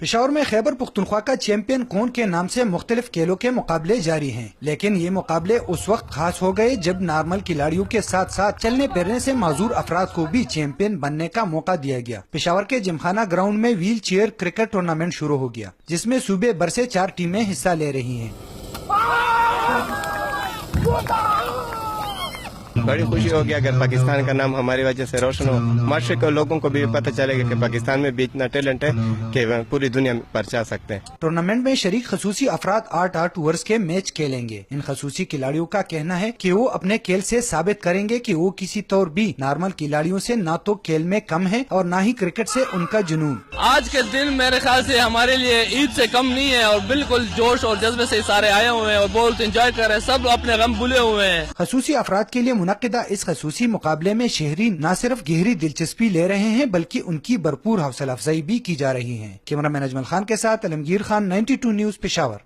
پشاور میں خیبر پختونخوا کا چیمپئن کون کے نام سے مختلف کھیلوں کے مقابلے جاری ہیں، لیکن یہ مقابلے اس وقت خاص ہو گئے جب نارمل کھلاڑیوں کے ساتھ ساتھ چلنے پھرنے سے معذور افراد کو بھی چیمپئن بننے کا موقع دیا گیا۔ پشاور کے جمخانہ گراؤنڈ میں ویل چیئر کرکٹ ٹورنامنٹ شروع ہو گیا، جس میں صوبے بھر سے 4 ٹیمیں حصہ لے رہی ہیں۔ بڑی خوشی ہو گیا اگر پاکستان کا نام ہماری وجہ سے روشن ہو، مشرق کے لوگوں کو بھی پتہ چلے گا کہ پاکستان میں بھی اتنا ٹیلنٹ ہے کہ پوری دنیا میں پرچا سکتے ہیں۔ ٹورنامنٹ میں شریک خصوصی افراد 8 اوورز کے میچ کھیلیں گے۔ ان خصوصی کھلاڑیوں کا کہنا ہے کہ وہ اپنے کھیل سے ثابت کریں گے کہ وہ کسی طور بھی نارمل کھلاڑیوں سے نہ تو کھیل میں کم ہے اور نہ ہی کرکٹ سے ان کا جنون۔ آج کے دن میرے خیال سے ہمارے لیے عید سے کم نہیں ہے اور بالکل جوش اور جذبے سے سارے آئے ہوئے ہیں اور بہت انجوائے کر رہے ہیں، سب اپنے غم بھولے ہوئے ہیں۔ خصوصی افراد کے لیے منعقدہ اس خصوصی مقابلے میں شہری نہ صرف گہری دلچسپی لے رہے ہیں بلکہ ان کی بھرپور حوصلہ افزائی بھی کی جا رہی ہے۔ کیمرہ مین اجمل خان کے ساتھ عالمگیر خان، 92 نیوز، پشاور۔